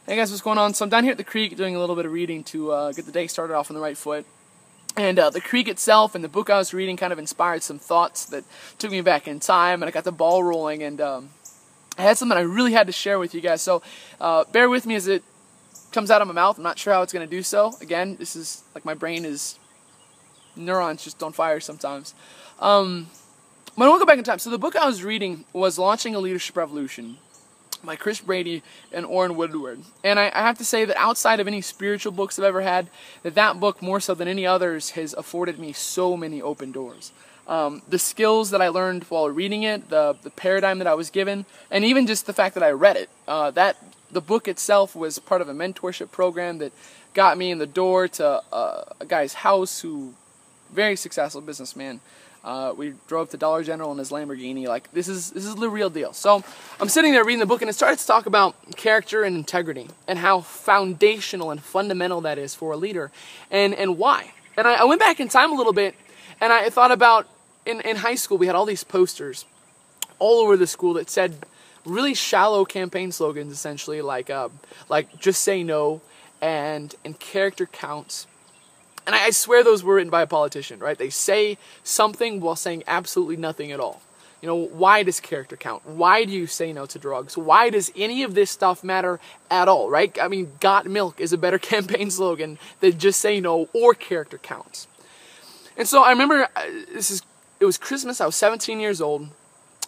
Hey guys, what's going on? So I'm down here at the creek doing a little bit of reading to get the day started off on the right foot. And the creek itself and the book I was reading kind of inspired some thoughts that took me back in time, and I got the ball rolling, and I had something I really had to share with you guys. So bear with me as it comes out of my mouth. I'm not sure how it's going to do so. Again, this is like my brain is, neurons just don't fire sometimes. But I want to go back in time. So the book I was reading was Launching a Leadership Revolution by Chris Brady and Orrin Woodward. And I have to say that outside of any spiritual books I've ever had, that book, more so than any others, has afforded me so many open doors. The skills that I learned while reading it, the paradigm that I was given, and even just the fact that I read it. The book itself was part of a mentorship program that got me in the door to a guy's house who, very successful businessman. We drove to Dollar General in his Lamborghini. Like, this is the real deal. So I'm sitting there reading the book, and it starts to talk about character and integrity and how foundational and fundamental that is for a leader, and why. And I went back in time a little bit, and I thought about in high school we had all these posters all over the school that said really shallow campaign slogans, essentially like just say no and character counts. And I swear those were written by a politician, right? They say something while saying absolutely nothing at all. You know, why does character count? Why do you say no to drugs? Why does any of this stuff matter at all, right? I mean, got milk is a better campaign slogan than just say no or character counts. And so I remember, it was Christmas, I was 17 years old.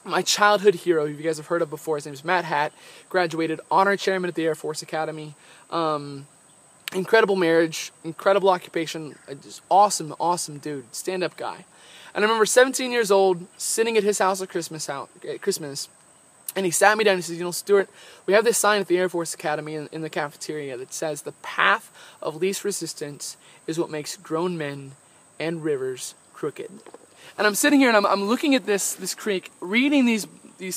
My childhood hero, you guys have heard of before, his name is Matt Hatt, graduated honor chairman at the Air Force Academy. Incredible marriage, incredible occupation, just awesome dude, stand-up guy. And I remember 17 years old, sitting at his house at Christmas, and he sat me down and he said, you know, Stuart, we have this sign at the Air Force Academy in the cafeteria that says, the path of least resistance is what makes grown men and rivers crooked. And I'm sitting here and I'm looking at this creek, reading these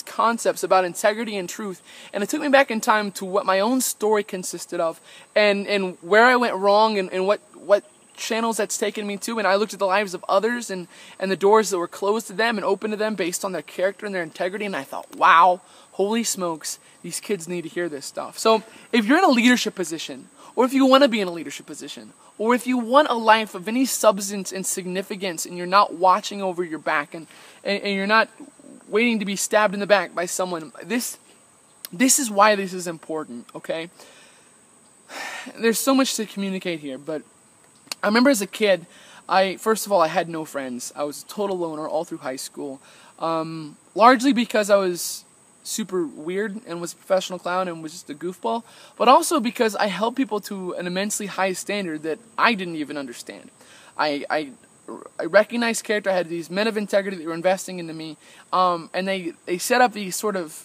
concepts about integrity and truth, and it took me back in time to what my own story consisted of, and where I went wrong, and what channels that's taken me to. And I looked at the lives of others and the doors that were closed to them and open to them based on their character and their integrity, and I thought, wow, holy smokes, these kids need to hear this stuff. So if you're in a leadership position, or if you want to be in a leadership position, or if you want a life of any substance and significance, and you're not watching over your back, and you're not waiting to be stabbed in the back by someone, this is why this is important, okay? There's so much to communicate here, but I remember as a kid, first of all, I had no friends. I was a total loner all through high school, largely because I was super weird and was a professional clown and was just a goofball, but also because I held people to an immensely high standard that I didn't even understand. I recognized character. I had these men of integrity that were investing into me, and they set up these sort of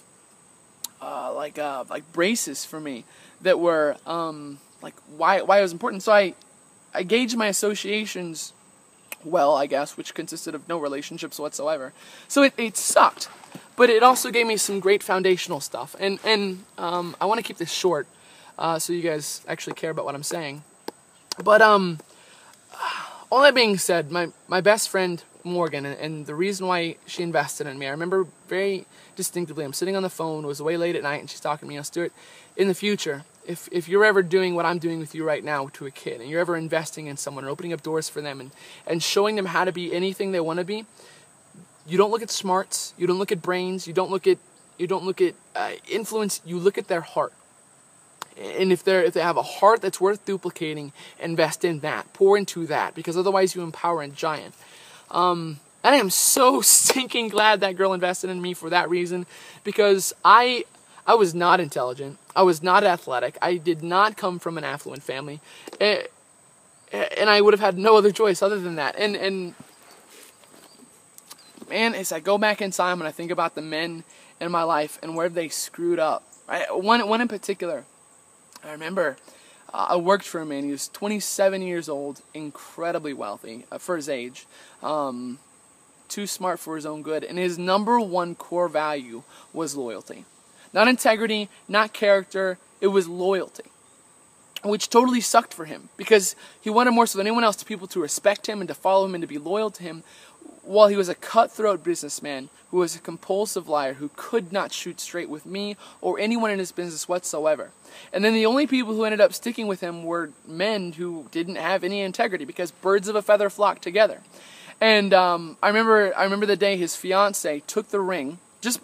like braces for me that were like why it was important. So I gauged my associations well, I guess, which consisted of no relationships whatsoever. So it sucked, but it also gave me some great foundational stuff. And I want to keep this short, so you guys actually care about what I'm saying. But all that being said, my best friend Morgan, and the reason why she invested in me, I remember very distinctively. I'm sitting on the phone, it was way late at night, and she's talking to me, you know, Stuart, in the future, if you're ever doing what I'm doing with you right now to a kid, and you're ever investing in someone, or opening up doors for them, and showing them how to be anything they want to be, you don't look at smarts, you don't look at brains, you don't look at influence, you look at their heart. And if they have a heart that's worth duplicating, invest in that, pour into that, because otherwise you empower a giant. And I am so stinking glad that girl invested in me for that reason, because I was not intelligent, I was not athletic, I did not come from an affluent family, and I would have had no other choice other than that. And man, as I go back in time and I think about the men in my life and where they screwed up, right? One in particular, I remember I worked for a man. He was 27 years old, incredibly wealthy for his age, too smart for his own good, and his number one core value was loyalty. Not integrity, not character, it was loyalty, which totally sucked for him, because he wanted more so than anyone else to people to respect him and to follow him and to be loyal to him, while he was a cutthroat businessman who was a compulsive liar who could not shoot straight with me or anyone in his business whatsoever. And then the only people who ended up sticking with him were men who didn't have any integrity, because birds of a feather flock together. And I remember the day his fiancée took the ring, just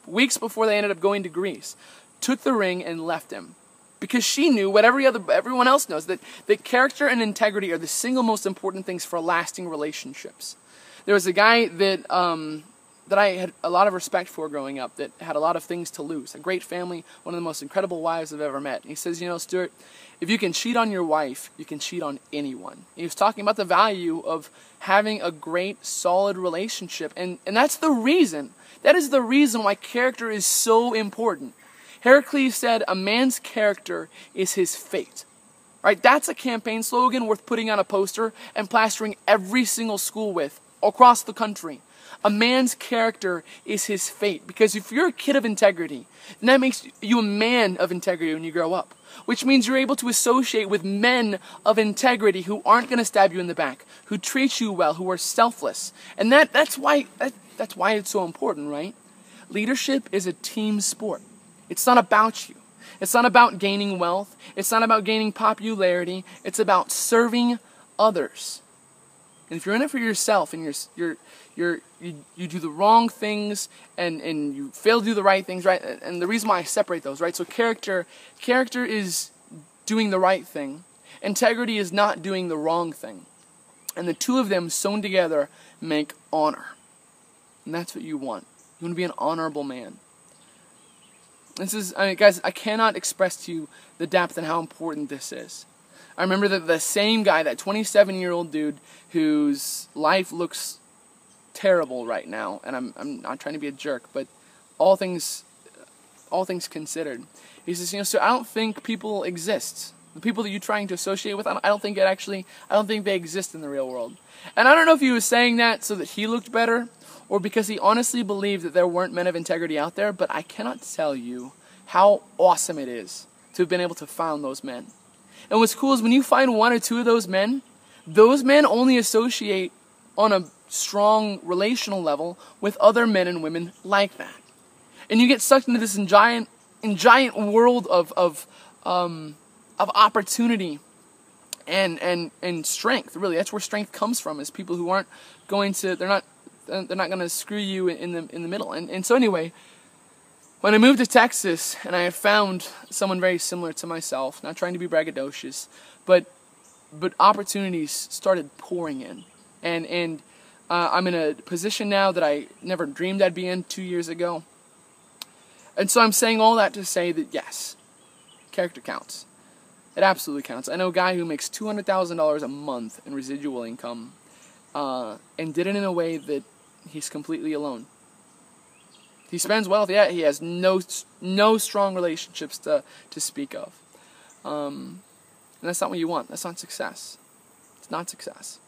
weeks before they ended up going to Greece, took the ring and left him. Because she knew what everyone else knows, that character and integrity are the single most important things for lasting relationships. There was a guy that I had a lot of respect for growing up, that had a lot of things to lose. A great family, one of the most incredible wives I've ever met. And he says, Stuart, if you can cheat on your wife, you can cheat on anyone. He was talking about the value of having a great, solid relationship. And that's the reason. That is the reason why character is so important. Heracles said, a man's character is his fate. Right? That's a campaign slogan worth putting on a poster and plastering every single school with across the country. A man's character is his fate. Because if you're a kid of integrity, then that makes you a man of integrity when you grow up. Which means you're able to associate with men of integrity who aren't going to stab you in the back, who treat you well, who are selfless. And that's why it's so important, right? Leadership is a team sport. It's not about you. It's not about gaining wealth. It's not about gaining popularity. It's about serving others. And if you're in it for yourself and you do the wrong things and you fail to do the right things, right? And the reason why I separate those, right? So character is doing the right thing. Integrity is not doing the wrong thing. And the two of them sewn together make honor. And that's what you want. You want to be an honorable man. Guys, I cannot express to you the depth and how important this is. I remember that the same guy, that 27-year-old dude whose life looks terrible right now, and I'm not trying to be a jerk, but all things considered, he says, so I don't think people exist. The people that you're trying to associate with, I don't think they exist in the real world. And I don't know if he was saying that so that he looked better, or because he honestly believed that there weren't men of integrity out there, but I cannot tell you how awesome it is to have been able to find those men. And what's cool is when you find one or two of those men only associate on a strong relational level with other men and women like that. And you get sucked into this giant world of opportunity and strength. Really, that's where strength comes from, is people who aren't going to, they're not going to screw you in the middle. And so anyway, when I moved to Texas and I had found someone very similar to myself, not trying to be braggadocious, but opportunities started pouring in. And I'm in a position now that I never dreamed I'd be in 2 years ago. And so I'm saying all that to say that yes, character counts. It absolutely counts. I know a guy who makes $200,000 a month in residual income, and did it in a way that he's completely alone. He spends wealth, yeah, he has no strong relationships to speak of. And that's not what you want. That's not success. It's not success.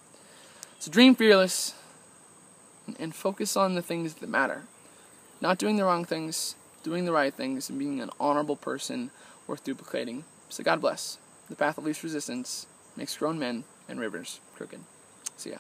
So dream fearless and focus on the things that matter. Not doing the wrong things, doing the right things, and being an honorable person worth duplicating. So God bless. The path of least resistance makes grown men and rivers crooked. See ya.